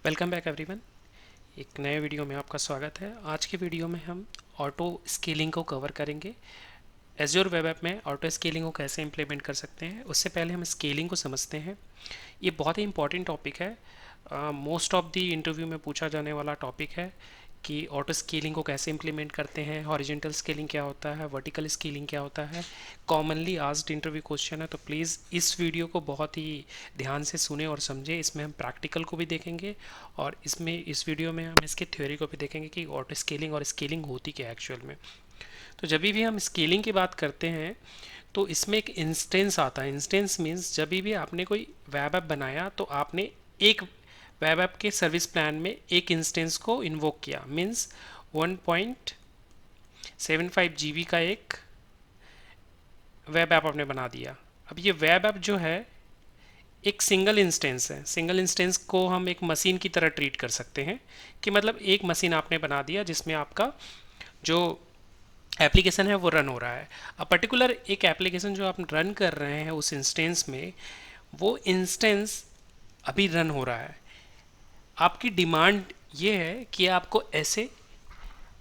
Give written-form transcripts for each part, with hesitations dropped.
Welcome back everyone. एक नए video में आपका स्वागत है। आज के वीडियो में हम ऑटो स्केलिंग को कवर करेंगे। एज़्योर वेब ऐप में ऑटो स्केलिंग को कैसे इंप्लीमेंट कर सकते हैं, उससे पहले हम स्केलिंग को समझते हैं। ये बहुत ही इंपॉर्टेंट टॉपिक है। मोस्ट ऑफ द इंटरव्यू में पूछा जाने वाला टॉपिक है कि ऑटो स्केलिंग को कैसे इंप्लीमेंट करते हैं, हॉरिजॉन्टल स्केलिंग क्या होता है, वर्टिकल स्केलिंग क्या होता है। कॉमनली आस्क्ड इंटरव्यू क्वेश्चन है, तो प्लीज़ इस वीडियो को बहुत ही ध्यान से सुने और समझे। इसमें हम प्रैक्टिकल को भी देखेंगे और इस वीडियो में हम इसके थ्योरी को भी देखेंगे कि ऑटो स्केलिंग और स्केलिंग होती क्या है एक्चुअल में। तो जब भी हम स्केलिंग की बात करते हैं तो इसमें एक इंस्टेंस आता है। इंस्टेंस मीन्स जब भी आपने कोई वेब ऐप बनाया तो आपने एक वेब ऐप के सर्विस प्लान में एक इंस्टेंस को इन्वोक किया। मीन्स 1.75 GB का एक वेब ऐप आपने बना दिया। अब ये वेब ऐप जो है एक सिंगल इंस्टेंस है। सिंगल इंस्टेंस को हम एक मशीन की तरह ट्रीट कर सकते हैं कि मतलब एक मशीन आपने बना दिया जिसमें आपका जो एप्लीकेशन है वो रन हो रहा है। अब पर्टिकुलर एक एप्लीकेशन जो आप रन कर रहे हैं उस इंस्टेंस में, वो इंस्टेंस अभी रन हो रहा है। आपकी डिमांड ये है कि आपको ऐसे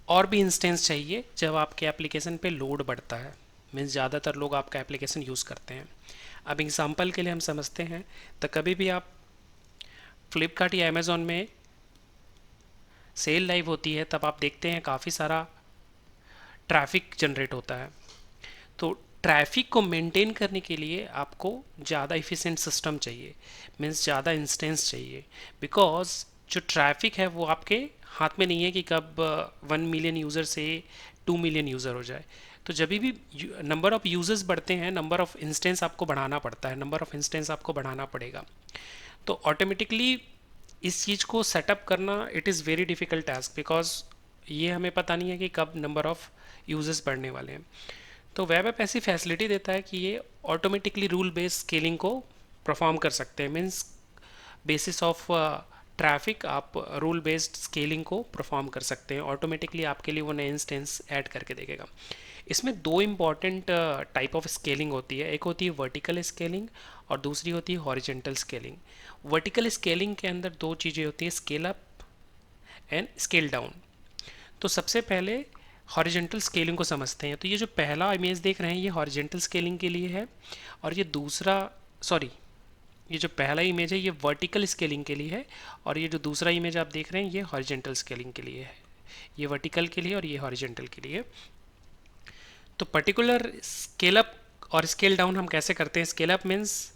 और भी इंस्टेंस चाहिए जब आपके एप्लीकेशन पे लोड बढ़ता है। मीन्स ज़्यादातर लोग आपका एप्लीकेशन यूज़ करते हैं। अब एग्जांपल के लिए हम समझते हैं, तो कभी भी आप फ्लिपकार्ट या अमेज़ॉन में सेल लाइव होती है तब आप देखते हैं काफ़ी सारा ट्रैफिक जनरेट होता है। तो ट्रैफिक को मेंटेन करने के लिए आपको ज़्यादा इफ़िशिएंट सिस्टम चाहिए। मीन्स ज़्यादा इंस्टेंस चाहिए। बिकॉज जो ट्रैफिक है वो आपके हाथ में नहीं है कि कब 1 मिलियन यूज़र से 2 मिलियन यूज़र हो जाए। तो जब भी नंबर ऑफ़ यूज़र्स बढ़ते हैं, नंबर ऑफ़ इंस्टेंस आपको बढ़ाना पड़ता है, नंबर ऑफ़ इंस्टेंस आपको बढ़ाना पड़ेगा। तो ऑटोमेटिकली इस चीज़ को सेटअप करना it is very difficult task, because ये हमें पता नहीं है कि कब नंबर ऑफ़ यूज़र्स बढ़ने वाले हैं। तो वेब ऐप ऐसी फैसिलिटी देता है कि ये ऑटोमेटिकली रूल बेस्ड स्केलिंग को परफॉर्म कर सकते हैं। मीन्स बेसिस ऑफ ट्रैफिक आप रूल बेस्ड स्केलिंग को परफॉर्म कर सकते हैं। ऑटोमेटिकली आपके लिए वो नए इंस्टेंस ऐड करके देखेगा। इसमें दो इम्पॉर्टेंट टाइप ऑफ स्केलिंग होती है। एक होती है वर्टिकल स्केलिंग और दूसरी होती है हॉरिजॉन्टल स्केलिंग। वर्टिकल स्केलिंग के अंदर दो चीज़ें होती है, scale up and scale down. तो सबसे पहले हॉरिजॉन्टल स्केलिंग को समझते हैं। तो ये जो पहला इमेज देख रहे हैं ये हॉरिजॉन्टल स्केलिंग के लिए है, और ये दूसरा, सॉरी, ये जो पहला इमेज है ये वर्टिकल स्केलिंग के लिए है, और ये जो दूसरा इमेज आप देख रहे हैं ये हॉरिजॉन्टल स्केलिंग के लिए है। ये वर्टिकल के लिए और ये हॉरिजॉन्टल के लिए। तो पर्टिकुलर स्केल अप और स्केल डाउन हम कैसे करते हैं? स्केल अप मीन्स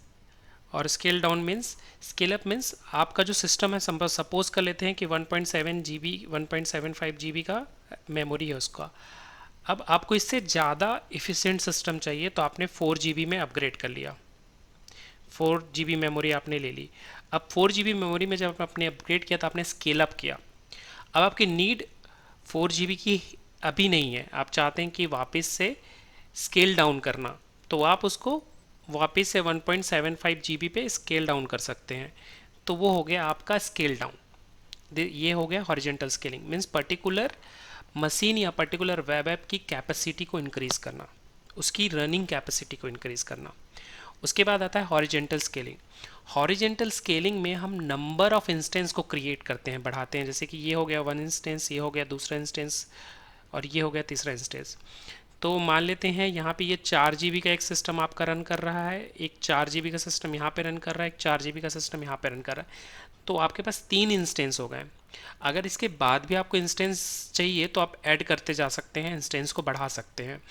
और scale down means, scale up means आपका जो सिस्टम है, सपोज कर लेते हैं कि 1.7 GB 1.75 GB का मेमोरी है उसका। अब आपको इससे ज़्यादा इफ़िशिएंट सिस्टम चाहिए तो आपने 4 GB में अपग्रेड कर लिया। 4 GB मेमोरी आपने ले ली। अब 4 GB मेमोरी में जब आपने अपग्रेड किया तो आपने स्केल अप किया। अब आपकी नीड 4 GB की अभी नहीं है, आप चाहते हैं कि वापस से स्केल डाउन करना, तो आप उसको वापस से 1.75 GB पे स्केल डाउन कर सकते हैं। तो वो हो गया आपका स्केल डाउन। ये हो गया horizontal scaling. Means particular machine या पर्टिकुलर वेब ऐप की कैपेसिटी को इंक्रीज़ करना, उसकी रनिंग कैपेसिटी को इंक्रीज़ करना। उसके बाद आता है हॉरिजॉन्टल स्केलिंग। हॉरिजॉन्टल स्केलिंग में हम नंबर ऑफ इंस्टेंस को क्रिएट करते हैं, बढ़ाते हैं। जैसे कि ये हो गया 1 इंस्टेंस, ये हो गया दूसरा इंस्टेंस, और ये हो गया तीसरा इंस्टेंस। तो मान लेते हैं यहाँ पे ये 4 GB का एक सिस्टम आपका रन कर रहा है, एक 4 GB का सिस्टम यहाँ पे रन कर रहा है, एक 4 GB का सिस्टम यहाँ पे रन कर रहा है। तो आपके पास 3 इंस्टेंस हो गए। अगर इसके बाद भी आपको इंस्टेंस चाहिए तो आप ऐड करते जा सकते हैं, इंस्टेंस को बढ़ा सकते हैं।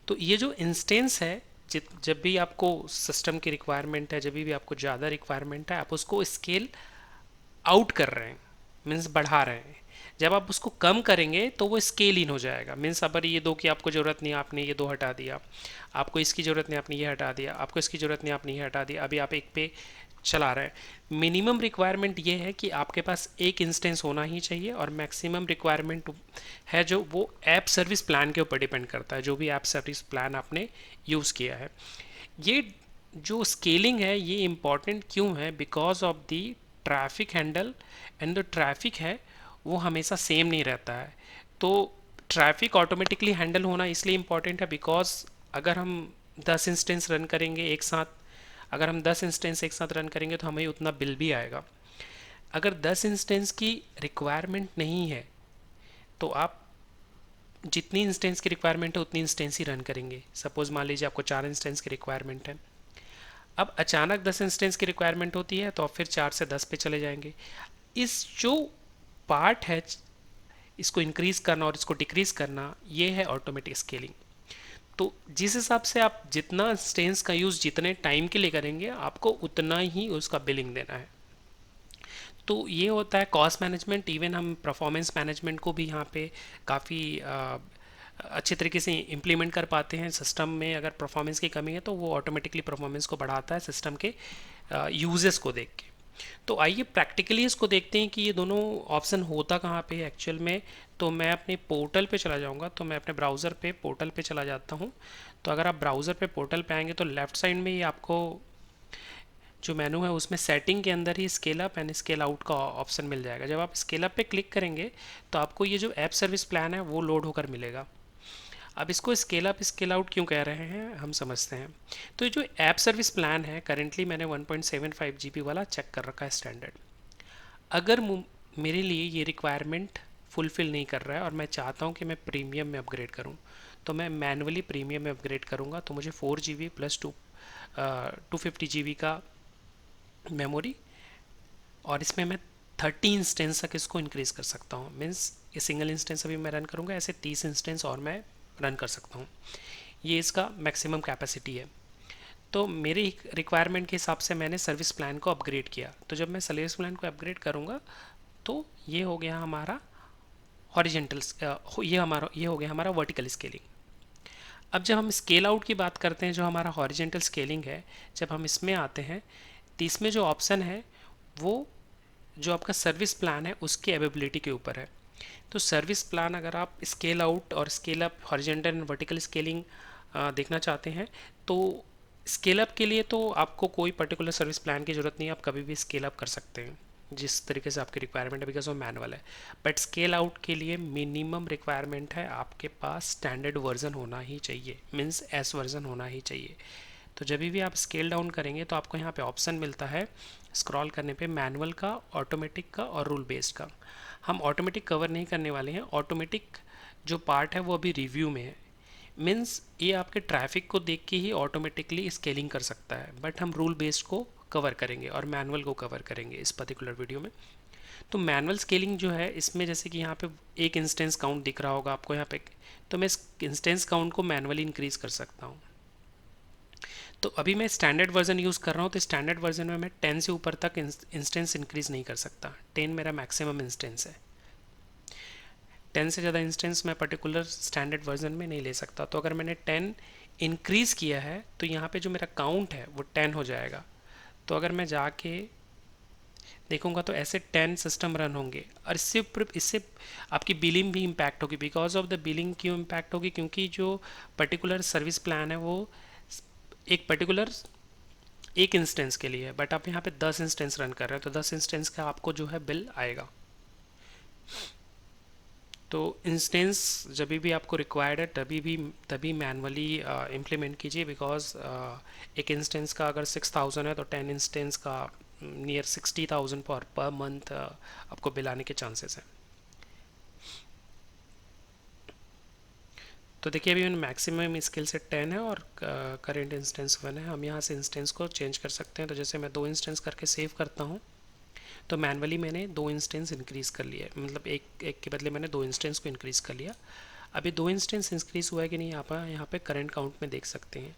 तो ये जो इंस्टेंस है, जब भी आपको सिस्टम की रिक्वायरमेंट है, जब भी आपको ज़्यादा रिक्वायरमेंट है, आप उसको स्केल आउट कर रहे हैं, मीन्स बढ़ा रहे हैं। जब आप उसको कम करेंगे तो वो स्केल इन हो जाएगा। मीन्स अगर ये दो की आपको ज़रूरत नहीं, आपने ये दो हटा दिया, आपको इसकी ज़रूरत नहीं, आपने ये हटा दिया, आपको इसकी ज़रूरत नहीं, आपने ये हटा दिया, अभी आप एक पे चला रहे हैं। मिनिमम रिक्वायरमेंट ये है कि आपके पास एक इंस्टेंस होना ही चाहिए, और मैक्सिमम रिक्वायरमेंट है जो वो ऐप सर्विस प्लान के ऊपर डिपेंड करता है, जो भी ऐप सर्विस प्लान आपने यूज़ किया है। ये जो स्केलिंग है ये इम्पॉर्टेंट क्यों है? Because of the traffic handle, and जो ट्रैफिक है वो हमेशा सेम नहीं रहता है। तो ट्रैफिक ऑटोमेटिकली हैंडल होना इसलिए इम्पॉर्टेंट है बिकॉज अगर हम 10 इंस्टेंस रन करेंगे एक साथ, अगर हम 10 इंस्टेंस एक साथ रन करेंगे तो हमें उतना बिल भी आएगा। अगर 10 इंस्टेंस की रिक्वायरमेंट नहीं है तो आप जितनी इंस्टेंस की रिक्वायरमेंट है उतनी इंस्टेंस ही रन करेंगे। सपोज मान लीजिए आपको 4 इंस्टेंस की रिक्वायरमेंट है, अब अचानक 10 इंस्टेंस की रिक्वायरमेंट होती है तो आप फिर 4 से 10 पे चले जाएंगे। इस जो पार्ट है इसको इंक्रीज करना और इसको डिक्रीज करना, ये है ऑटोमेटिक स्केलिंग। तो जिस हिसाब से आप जितना इंस्टेंस का यूज़ जितने टाइम के लिए करेंगे आपको उतना ही उसका बिलिंग देना है। तो ये होता है कॉस्ट मैनेजमेंट। इवन हम परफॉर्मेंस मैनेजमेंट को भी यहाँ पे काफ़ी अच्छे तरीके से इम्प्लीमेंट कर पाते हैं। सिस्टम में अगर परफॉर्मेंस की कमी है तो वो ऑटोमेटिकली परफॉर्मेंस को बढ़ाता है सिस्टम के यूजेस को देख के। तो आइए प्रैक्टिकली इसको देखते हैं कि ये दोनों ऑप्शन होता कहाँ पे है एक्चुअल में। तो मैं अपने पोर्टल पे चला जाऊँगा, तो मैं अपने ब्राउज़र पे पोर्टल पे चला जाता हूँ। तो अगर आप ब्राउज़र पे पोर्टल पे आएंगे तो लेफ़्ट साइड में ही आपको जो मेनू है उसमें सेटिंग के अंदर ही scale up and scale out का ऑप्शन मिल जाएगा। जब आप स्केल अप पे क्लिक करेंगे तो आपको ये जो ऐप सर्विस प्लान है वो लोड होकर मिलेगा। अब इसको स्केल अप स्केल आउट क्यों कह रहे हैं हम समझते हैं। तो ये जो ऐप सर्विस प्लान है करेंटली मैंने 1.75 GB वाला चेक कर रखा है स्टैंडर्ड। अगर मेरे लिए ये रिक्वायरमेंट फुलफ़िल नहीं कर रहा है और मैं चाहता हूँ कि मैं प्रीमियम में अपग्रेड करूँ, तो मैं मैनुअली प्रीमियम में अपग्रेड करूँगा। तो मुझे 4 GB प्लस 250 GB का मेमोरी, और इसमें मैं 30 इंस्टेंस तक इसको इंक्रीज़ कर सकता हूँ। मीन्स ये सिंगल इंस्टेंस अभी मैं रन करूँगा, ऐसे 30 इंस्टेंस और मैं रन कर सकता हूँ। ये इसका मैक्सिमम कैपेसिटी है। तो मेरी रिक्वायरमेंट के हिसाब से मैंने सर्विस प्लान को अपग्रेड किया। तो जब मैं सर्विस प्लान को अपग्रेड करूँगा तो ये हो गया हमारा हॉरिजेंटल, ये हो गया हमारा वर्टिकल स्केलिंग। अब जब हम स्केल आउट की बात करते हैं, जो हमारा हॉरिजेंटल स्केलिंग है, जब हम इसमें आते हैं तो इसमें जो ऑप्शन है वो जो आपका सर्विस प्लान है उसकी अवेबिलिटी के ऊपर है। तो सर्विस प्लान अगर आप स्केल आउट और scale up horizontal and vertical scaling देखना चाहते हैं तो स्केल अप के लिए तो आपको कोई पर्टिकुलर सर्विस प्लान की ज़रूरत नहीं है, आप कभी भी स्केल अप कर सकते हैं जिस तरीके से आपकी रिक्वायरमेंट है, बिकॉज वो मैनुअल है। बट स्केल आउट के लिए मिनिमम रिक्वायरमेंट है आपके पास स्टैंडर्ड वर्जन होना ही चाहिए, मीन्स एस वर्जन होना ही चाहिए। तो जब भी आप स्केल डाउन करेंगे तो आपको यहाँ पे ऑप्शन मिलता है स्क्रॉल करने पे मैनुअल का, ऑटोमेटिक का और रूल बेस्ड का। हम ऑटोमेटिक कवर नहीं करने वाले हैं। ऑटोमेटिक जो पार्ट है वो अभी रिव्यू में है, मीन्स ये आपके ट्रैफिक को देख के ही ऑटोमेटिकली स्केलिंग कर सकता है। बट हम रूल बेस्ड को कवर करेंगे और मैनुअल को कवर करेंगे इस पर्टिकुलर वीडियो में। तो मैनुअल स्केलिंग जो है इसमें जैसे कि यहाँ पे एक इंस्टेंस काउंट दिख रहा होगा आपको यहाँ पे, तो मैं इस इंस्टेंस काउंट को मैनुअली इंक्रीज कर सकता हूँ। तो अभी मैं स्टैंडर्ड वर्जन यूज़ कर रहा हूँ, तो स्टैंडर्ड वर्जन में मैं 10 से ऊपर तक इंस्टेंस इंक्रीज़ नहीं कर सकता। 10 मेरा मैक्सिमम इंस्टेंस है। 10 से ज़्यादा इंस्टेंस मैं पर्टिकुलर स्टैंडर्ड वर्जन में नहीं ले सकता। तो अगर मैंने 10 इंक्रीज़ किया है तो यहाँ पे जो मेरा काउंट है वो 10 हो जाएगा। तो अगर मैं जाके देखूंगा तो ऐसे 10 सिस्टम रन होंगे, और इससे आपकी बिलिंग भी इम्पैक्ट होगी। बिकॉज ऑफ द बिलिंग क्यों इम्पैक्ट होगी, क्योंकि जो पर्टिकुलर सर्विस प्लान है वो एक पर्टिकुलर एक इंस्टेंस के लिए है, बट आप यहाँ पे 10 इंस्टेंस रन कर रहे हैं तो 10 इंस्टेंस का आपको जो है बिल आएगा। तो इंस्टेंस जब भी आपको रिक्वायर्ड है तभी मैनुअली इम्प्लीमेंट कीजिए। बिकॉज एक इंस्टेंस का अगर 6000 है तो 10 इंस्टेंस का नियर 60,000 पर मंथ आपको बिल आने के चांसेस हैं। तो देखिए अभी मैक्सिमम स्किल से 10 है और करेंट इंस्टेंस 1 है। हम यहाँ से इंस्टेंस को चेंज कर सकते हैं। तो जैसे मैं 2 इंस्टेंस करके सेव करता हूँ तो मैनुअली मैंने 2 इंस्टेंस इंक्रीज़ कर लिया है, मतलब एक के बदले मैंने 2 इंस्टेंस को इंक्रीज़ कर लिया। अभी 2 इंस्टेंस इंक्रीज़ हुआ है कि नहीं आप यहाँ पे करंट काउंट में देख सकते हैं।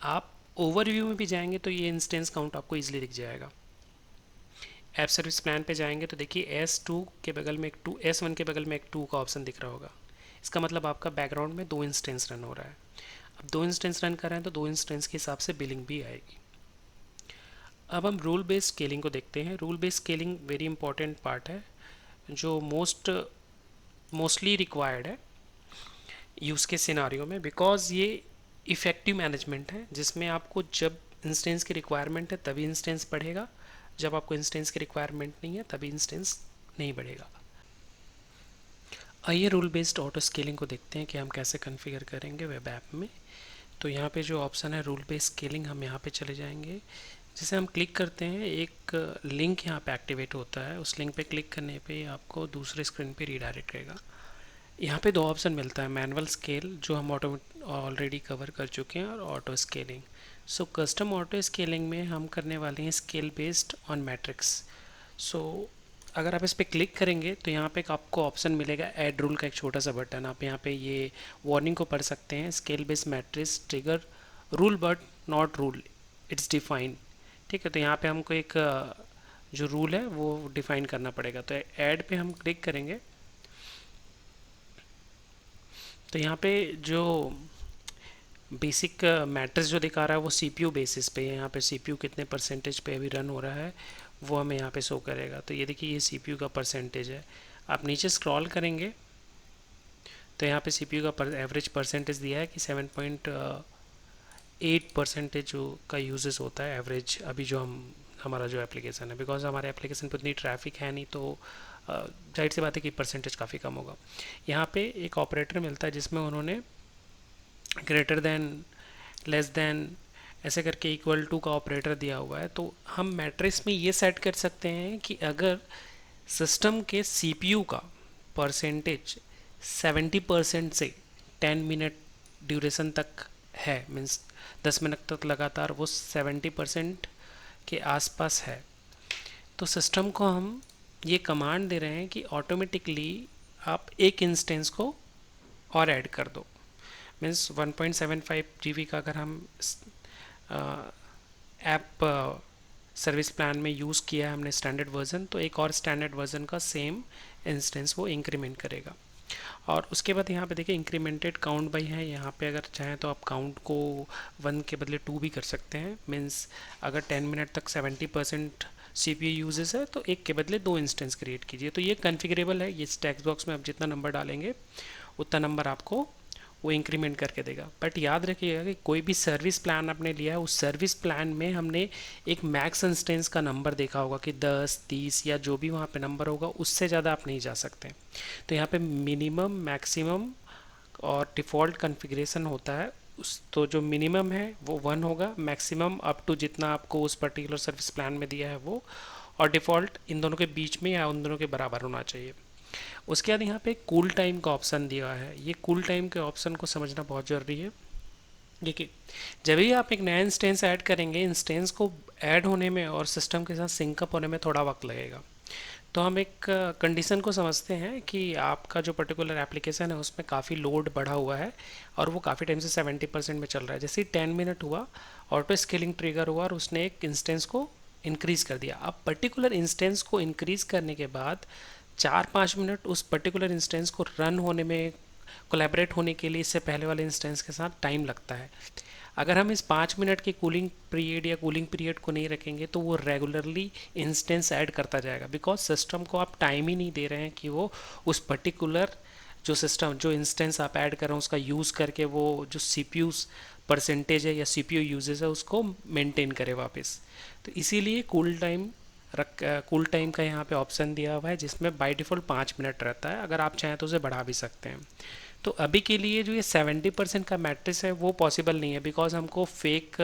आप ओवरव्यू में भी जाएंगे तो ये इंस्टेंस काउंट आपको ईजिली दिख जाएगा। ऐप सर्विस प्लान पे जाएंगे तो देखिए S2 के बगल में एक 2, S1 के बगल में एक 2 का ऑप्शन दिख रहा होगा। इसका मतलब आपका बैकग्राउंड में 2 इंस्टेंस रन हो रहा है। अब 2 इंस्टेंस रन कर रहे हैं तो 2 इंस्टेंस के हिसाब से बिलिंग भी आएगी। अब हम रूल बेस्ड स्केलिंग को देखते हैं। Rule based scaling very important part है जो मोस्टली रिक्वायर्ड है यूज़ के सिनारियों में, बिकॉज ये इफ़ेक्टिव मैनेजमेंट है जिसमें आपको जब इंस्टेंस की रिक्वायरमेंट है तभी इंस्टेंस बढ़ेगा, जब आपको इंस्टेंस की रिक्वायरमेंट नहीं है तभी इंस्टेंस नहीं बढ़ेगा। आइए रूल बेस्ड ऑटो स्केलिंग को देखते हैं कि हम कैसे कॉन्फ़िगर करेंगे वेब ऐप में। तो यहाँ पे जो ऑप्शन है रूल बेस्ड स्केलिंग, हम यहाँ पे चले जाएंगे। जैसे हम क्लिक करते हैं एक लिंक यहाँ पे एक्टिवेट होता है, उस लिंक पे क्लिक करने पे आपको दूसरे स्क्रीन पे रीडायरेक्ट करेगा। यहाँ पे दो ऑप्शन मिलता है, मैनुअल स्केल जो हम ऑटो ऑलरेडी कवर कर चुके हैं, और ऑटो स्केलिंग। सो कस्टम ऑटो स्केलिंग में हम करने वाले हैं स्केल बेस्ड ऑन मैट्रिक्स। सो अगर आप इस पर क्लिक करेंगे तो यहाँ पे एक आपको ऑप्शन मिलेगा ऐड रूल का, एक छोटा सा बटन। आप यहाँ पे ये वार्निंग को पढ़ सकते हैं, scale based matrix trigger rule but not rule it's define. ठीक है, तो यहाँ पे हमको एक जो रूल है वो डिफाइन करना पड़ेगा। तो ऐड पे हम क्लिक करेंगे तो यहाँ पे जो बेसिक मैट्रिक्स जो दिखा रहा है वो सीपीयू बेसिस पे है। यहाँ पे सीपीयू कितने परसेंटेज पे अभी रन हो रहा है वो हमें यहाँ पे शो करेगा। तो ये देखिए, ये सीपीयू का परसेंटेज है। आप नीचे स्क्रॉल करेंगे तो यहाँ पे सीपीयू का एवरेज परसेंटेज दिया है कि 7.8% जो का यूजेस होता है एवरेज, अभी जो हमारा जो एप्लीकेशन है। बिकॉज हमारे एप्लीकेशन पर उतनी ट्रैफिक है नहीं, तो जाहिर सी बात है कि परसेंटेज काफ़ी कम होगा। यहाँ पे एक ऑपरेटर मिलता है जिसमें उन्होंने ग्रेटर देन, लेस देन, ऐसे करके इक्वल टू का ऑपरेटर दिया हुआ है। तो हम मैट्रिक्स में ये सेट कर सकते हैं कि अगर सिस्टम के सीपीयू का परसेंटेज 70% से 10 मिनट ड्यूरेशन तक है, मीन्स 10 मिनट तक लगातार वो 70% के आसपास है, तो सिस्टम को हम ये कमांड दे रहे हैं कि ऑटोमेटिकली आप एक इंस्टेंस को और ऐड कर दो। मीन्स 1.75 GB का अगर हम ऐप सर्विस प्लान में यूज़ किया है हमने स्टैंडर्ड वर्जन, तो एक और स्टैंडर्ड वर्जन का सेम इंस्टेंस वो इंक्रीमेंट करेगा। और उसके बाद यहाँ पे देखिए इंक्रीमेंटेड काउंट बाई है। यहाँ पे अगर चाहें तो आप काउंट को 1 के बदले 2 भी कर सकते हैं। मीन्स अगर 10 मिनट तक 70% CPU यूजेस है तो एक के बदले 2 इंस्टेंस क्रिएट कीजिए। तो ये कॉन्फ़िगरेबल है, ये टेक्स्ट बॉक्स में आप जितना नंबर डालेंगे उतना नंबर आपको वो इंक्रीमेंट करके देगा। बट याद रखिएगा कि कोई भी सर्विस प्लान आपने लिया है, उस सर्विस प्लान में हमने एक मैक्स इंस्टेंस का नंबर देखा होगा कि 10, 30 या जो भी वहाँ पे नंबर होगा उससे ज़्यादा आप नहीं जा सकते। तो यहाँ पे मिनिमम, मैक्सिमम और डिफ़ॉल्ट कॉन्फ़िगरेशन होता है। उस तो जो मिनिमम है वो 1 होगा, मैक्सिमम अप टू जितना आपको उस पर्टिकुलर सर्विस प्लान में दिया है वो, और डिफ़ॉल्ट इन दोनों के बीच में या उन दोनों के बराबर होना चाहिए। उसके बाद यहाँ पे कूल टाइम का ऑप्शन दिया है। ये कूल टाइम के ऑप्शन को समझना बहुत ज़रूरी है। देखिए, जब भी आप एक नया इंस्टेंस ऐड करेंगे, इंस्टेंस को ऐड होने में और सिस्टम के साथ सिंकअप होने में थोड़ा वक्त लगेगा। तो हम एक कंडीशन को समझते हैं कि आपका जो पर्टिकुलर एप्लीकेशन है उसमें काफ़ी लोड बढ़ा हुआ है और वो काफ़ी टाइम से 70% में चल रहा है। जैसे ही 10 मिनट हुआ, ऑटो स्केलिंग ट्रिगर हुआ और उसने एक इंस्टेंस को इंक्रीज़ कर दिया। अब पर्टिकुलर इंस्टेंस को इंक्रीज़ करने के बाद 4-5 मिनट उस पर्टिकुलर इंस्टेंस को रन होने में, कोलैबोरेट होने के लिए इससे पहले वाले इंस्टेंस के साथ टाइम लगता है। अगर हम इस 5 मिनट के कूलिंग पीरियड या कूलिंग पीरियड को नहीं रखेंगे तो वो रेगुलरली इंस्टेंस ऐड करता जाएगा। बिकॉज सिस्टम को आप टाइम ही नहीं दे रहे हैं कि वो उस पर्टिकुलर जो सिस्टम, जो इंस्टेंस आप ऐड कर रहे हैं उसका यूज़ करके वो जो सीपीयूज़ परसेंटेज है या सीपीयू यूजेस है उसको मेंटेन करे वापस। तो इसीलिए कूल टाइम का यहाँ पे ऑप्शन दिया हुआ है जिसमें बाय डिफ़ॉल्ट 5 मिनट रहता है। अगर आप चाहें तो उसे बढ़ा भी सकते हैं। तो अभी के लिए जो ये 70% का मैट्रिक्स है वो पॉसिबल नहीं है, बिकॉज हमको फेक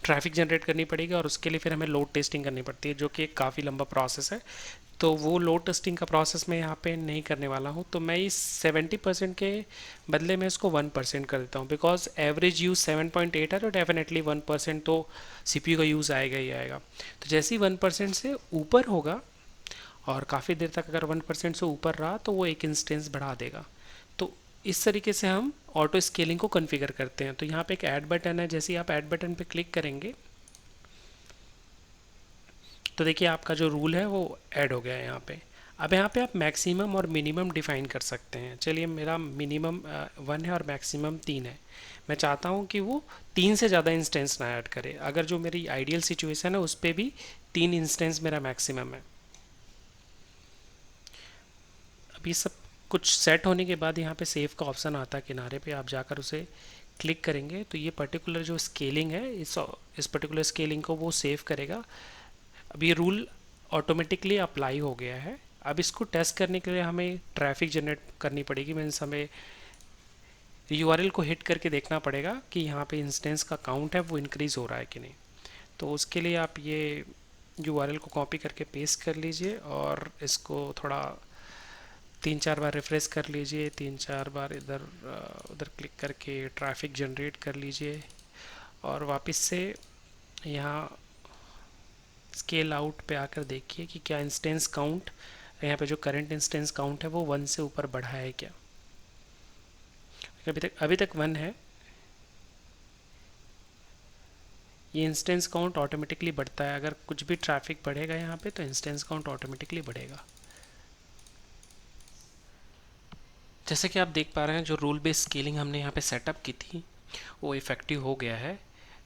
ट्रैफिक जनरेट करनी पड़ेगी और उसके लिए फिर हमें लोड टेस्टिंग करनी पड़ती है, जो कि एक काफ़ी लंबा प्रोसेस है। तो वो लोड टेस्टिंग का प्रोसेस मैं यहाँ पे नहीं करने वाला हूँ। तो मैं इस 70% के बदले में इसको 1% कर देता हूँ। बिकॉज एवरेज यूज़ 7.8 है तो डेफिनेटली 1% तो सीपीयू का यूज़ आएगा ही आएगा। तो जैसे ही 1% से ऊपर होगा और काफ़ी देर तक अगर 1% से ऊपर रहा तो वो एक इंस्टेंस बढ़ा देगा। तो इस तरीके से हम ऑटो स्केलिंग को कॉन्फ़िगर करते हैं। तो यहाँ पे एक ऐड बटन है, जैसे ही आप ऐड बटन पे क्लिक करेंगे तो देखिए आपका जो रूल है वो ऐड हो गया है यहाँ पे। अब यहाँ पे आप मैक्सिमम और मिनिमम डिफ़ाइन कर सकते हैं। चलिए, मेरा मिनिमम 1 है और मैक्सिमम 3 है। मैं चाहता हूँ कि वो 3 से ज़्यादा इंस्टेंस ना ऐड करे। अगर जो मेरी आइडियल सिचुएशन है उस पर भी 3 इंस्टेंस मेरा मैक्सिमम है। अब ये सब कुछ सेट होने के बाद यहाँ पे सेव का ऑप्शन आता है किनारे पे, आप जाकर उसे क्लिक करेंगे तो ये पर्टिकुलर जो स्केलिंग है इस पर्टिकुलर स्केलिंग को वो सेव करेगा। अब ये रूल ऑटोमेटिकली अप्लाई हो गया है। अब इसको टेस्ट करने के लिए हमें ट्रैफिक जनरेट करनी पड़ेगी। मीन्स हमें यूआरएल को हिट करके देखना पड़ेगा कि यहाँ पे इंस्टेंस का काउंट है वो इंक्रीज़ हो रहा है कि नहीं। तो उसके लिए आप ये यूआरएल को कॉपी करके पेस्ट कर लीजिए और इसको थोड़ा 3-4 बार रिफ्रेश कर लीजिए, 3-4 बार इधर उधर क्लिक करके ट्रैफिक जनरेट कर लीजिए और वापस से यहाँ स्केल आउट पे आकर देखिए कि क्या इंस्टेंस काउंट, यहाँ पे जो करंट इंस्टेंस काउंट है वो 1 से ऊपर बढ़ा है क्या। अभी तक 1 है। ये इंस्टेंस काउंट ऑटोमेटिकली बढ़ता है, अगर कुछ भी ट्रैफिक बढ़ेगा यहाँ पे तो इंस्टेंस काउंट ऑटोमेटिकली बढ़ेगा। जैसे कि आप देख पा रहे हैं जो रूल बेस्ड स्केलिंग हमने यहाँ पे सेटअप की थी वो इफ़ेक्टिव हो गया है।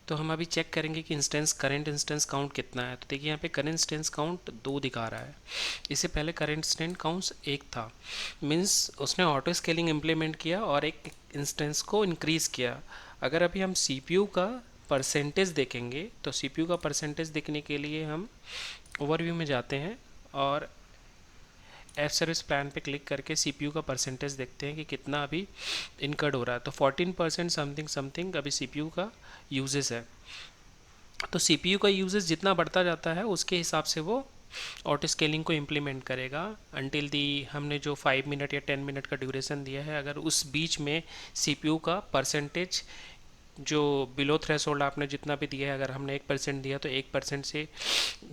तो हम अभी चेक करेंगे कि करंट इंस्टेंस काउंट कितना है। तो देखिए यहाँ पे करंट इंस्टेंस काउंट 2 दिखा रहा है। इससे पहले करंट इंस्टेंस काउंट 1 था, मीन्स उसने ऑटो स्केलिंग इम्प्लीमेंट किया और एक इंस्टेंस को इंक्रीज़ किया। अगर अभी हम सीपीयू का परसेंटेज देखेंगे तो सीपीयू का परसेंटेज देखने के लिए हम ओवरव्यू में जाते हैं और एफ सर्विस प्लान पे क्लिक करके सीपीयू का परसेंटेज देखते हैं कि कितना अभी इनकर्ड हो रहा है। तो 14% समथिंग समथिंग अभी सीपीयू का यूजेस है। तो सीपीयू का यूजेस जितना बढ़ता जाता है उसके हिसाब से वो ऑटो स्केलिंग को इम्प्लीमेंट करेगा अंटिल दी हमने जो 5 मिनट या 10 मिनट का ड्यूरेशन दिया है। अगर उस बीच में सीपीयू का परसेंटेज जो बिलो थ्रेशोल्ड आपने जितना भी दिया है, अगर हमने 1% दिया तो 1% से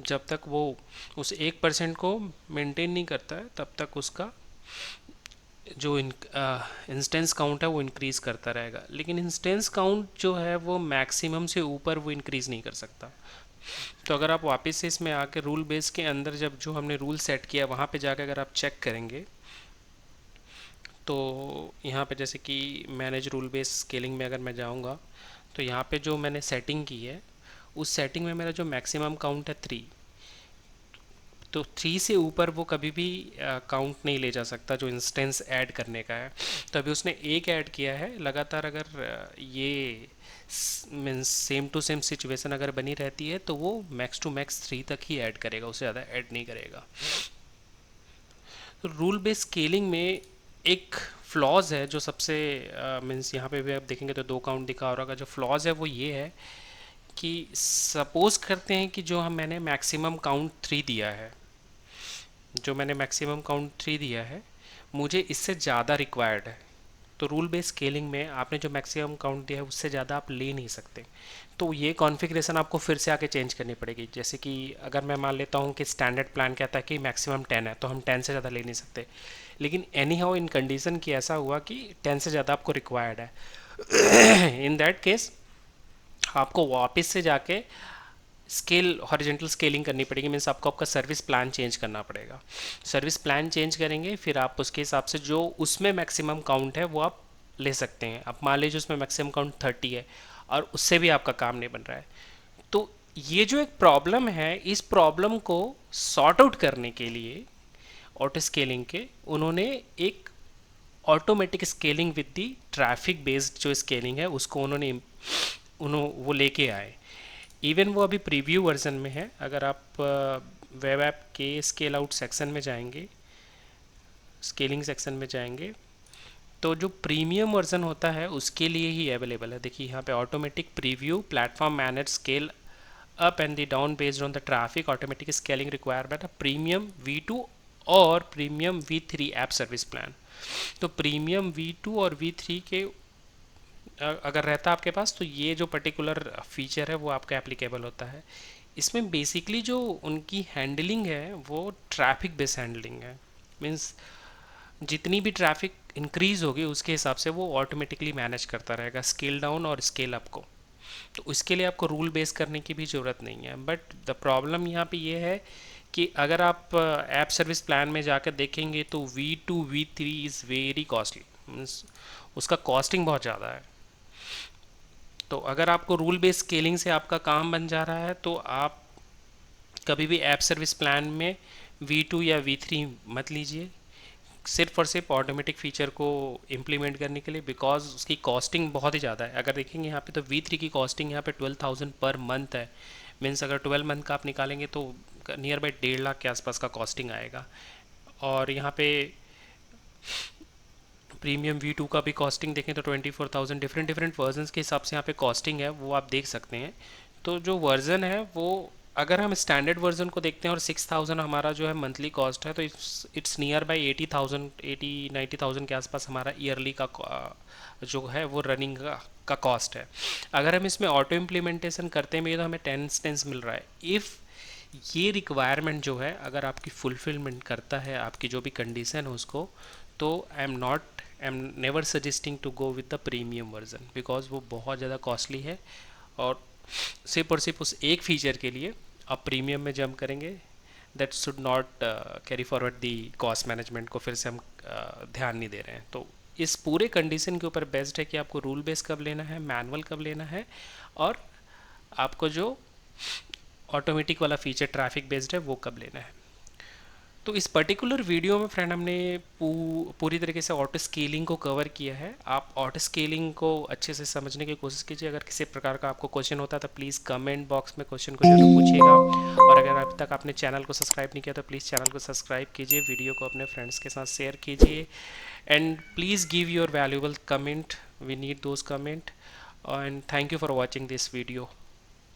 जब तक वो उस 1% को मेंटेन नहीं करता है तब तक उसका जो इंस्टेंस काउंट है वो इंक्रीज़ करता रहेगा। लेकिन इंस्टेंस काउंट जो है वो मैक्सिमम से ऊपर वो इंक्रीज़ नहीं कर सकता। तो अगर आप वापस से इसमें आके रूल बेस के अंदर जब जो हमने रूल सेट किया वहाँ पे जाकर अगर आप चेक करेंगे तो यहाँ पे जैसे कि मैनेज रूल बेस स्केलिंग में अगर मैं जाऊँगा तो यहाँ पे जो मैंने सेटिंग की है उस सेटिंग में मेरा जो मैक्सिमम काउंट है 3, तो 3 से ऊपर वो कभी भी काउंट नहीं ले जा सकता जो इंस्टेंस ऐड करने का है। तो अभी उसने एक ऐड किया है लगातार। अगर ये means same to same situation अगर बनी रहती है तो वो मैक्स टू मैक्स 3 तक ही ऐड करेगा, उससे ज़्यादा ऐड नहीं करेगा। तो रूल बेस्ड स्केलिंग में एक फ्लॉज है जो सबसे मीन्स यहाँ पे भी आप देखेंगे तो 2 काउंट दिखा रहा होगा। जो फ्लॉज है वो ये है कि सपोज करते हैं कि जो हम मैंने मैक्सिमम काउंट 3 दिया है, जो मैंने मैक्सिमम काउंट 3 दिया है मुझे इससे ज़्यादा रिक्वायर्ड है। तो रूल बेस्ड स्केलिंग में आपने जो मैक्सिमम काउंट दिया है उससे ज़्यादा आप ले नहीं सकते। तो ये कॉन्फ़िगरेशन आपको फिर से आके चेंज करनी पड़ेगी। जैसे कि अगर मैं मान लेता हूँ कि स्टैंडर्ड प्लान कहता है कि मैक्सिमम 10 है तो हम 10 से ज़्यादा ले नहीं सकते। लेकिन एनी हाउ इन कंडीशन की ऐसा हुआ कि 10 से ज़्यादा आपको रिक्वायर्ड है इन दैट केस आपको वापस से जाके स्केल हॉरिजेंटल स्केलिंग करनी पड़ेगी। मीन्स आपको आपका सर्विस प्लान चेंज करना पड़ेगा। सर्विस प्लान चेंज करेंगे फिर आप उसके हिसाब से जो उसमें मैक्सिमम काउंट है वो आप ले सकते हैं। अब मान लीजिए उसमें मैक्सिमम काउंट 30 है और उससे भी आपका काम नहीं बन रहा है। तो ये जो एक प्रॉब्लम है इस प्रॉब्लम को सॉर्ट आउट करने के लिए ऑटो स्केलिंग के उन्होंने एक automatic scaling with the traffic based जो स्केलिंग है उसको उन्होंने वो लेके आए। इवन वो अभी प्रीव्यू वर्जन में है। अगर आप वेब ऐप के स्केल आउट सेक्शन में जाएंगे, स्केलिंग सेक्शन में जाएंगे तो जो प्रीमियम वर्जन होता है उसके लिए ही अवेलेबल है। देखिए यहाँ पे automatic preview platform manage scale up and the down based on the traffic automatic scaling requirement premium V2 और premium V3 app service plan. तो प्रीमियम V2 और V3 के अगर रहता है आपके पास तो ये जो पर्टिकुलर फीचर है वो आपका एप्लीकेबल होता है। इसमें बेसिकली जो उनकी हैंडलिंग है वो ट्रैफिक बेस हैंडलिंग है। मीन्स जितनी भी ट्रैफिक इंक्रीज होगी उसके हिसाब से वो ऑटोमेटिकली मैनेज करता रहेगा स्केल डाउन और स्केल अप को। तो उसके लिए आपको रूल बेस करने की भी ज़रूरत नहीं है। बट द प्रॉब्लम यहाँ पे ये है कि अगर आप ऐप सर्विस प्लान में जाकर देखेंगे तो V2 V3 is very costly. Means उसका कॉस्टिंग बहुत ज़्यादा है। तो अगर आपको रूल बेस्ड स्केलिंग से आपका काम बन जा रहा है तो आप कभी भी ऐप सर्विस प्लान में V2 या V3 मत लीजिए सिर्फ और सिर्फ ऑटोमेटिक फीचर को इम्प्लीमेंट करने के लिए, बिकॉज उसकी कॉस्टिंग बहुत ही ज़्यादा है। अगर देखेंगे यहाँ पे तो V3 की कॉस्टिंग यहाँ पे 12,000 पर मंथ है। मीन्स अगर 12 मंथ का आप निकालेंगे तो नियर बाई 1.5 लाख के आसपास का कॉस्टिंग आएगा। और यहाँ पे प्रीमियम V2 का भी कॉस्टिंग देखें तो 24,000, डिफरेंट डिफरेंट वर्जन्स के हिसाब से यहाँ पे कॉस्टिंग है वो आप देख सकते हैं। तो जो वर्जन है वो, अगर हम स्टैंडर्ड वर्जन को देखते हैं और 6,000 हमारा जो है मंथली कॉस्ट है, तो इट्स नियर बाई 80,000, 90,000 के आसपास हमारा ईयरली का जो है वो रनिंग का कॉस्ट है। अगर हम इसमें ऑटो इम्प्लीमेंटेशन करते हैं तो हमें 10 इंस्टेंस मिल रहा है। इफ़ ये रिक्वायरमेंट जो है अगर आपकी फुलफिलमेंट करता है, आपकी जो भी कंडीशन है उसको, तो I am never suggesting to go with the premium version, because वो बहुत ज़्यादा कॉस्टली है। और सिर्फ और सिर्फ उस एक फीचर के लिए आप प्रीमियम में जंप करेंगे, that should not carry forward the cost management को फिर से हम ध्यान नहीं दे रहे हैं। तो इस पूरे कंडीशन के ऊपर बेस्ड है कि आपको रूल बेस कब लेना है, मैनुअल कब लेना है, और आपको जो ऑटोमेटिक वाला फीचर ट्रैफिक बेस्ड है वो कब लेना है। तो इस पर्टिकुलर वीडियो में फ्रेंड हमने पूरी तरीके से ऑटो स्केलिंग को कवर किया है। आप ऑटो स्केलिंग को अच्छे से समझने की कोशिश कीजिए। अगर किसी प्रकार का आपको क्वेश्चन होता है तो प्लीज़ कमेंट बॉक्स में क्वेश्चन को जरूर पूछिएगा। और अगर अभी तक आपने चैनल को सब्सक्राइब नहीं किया तो प्लीज़ चैनल को सब्सक्राइब कीजिए, वीडियो को अपने फ्रेंड्स के साथ शेयर कीजिए, and please give your valuable comment, we need those comment, and thank you for watching this video.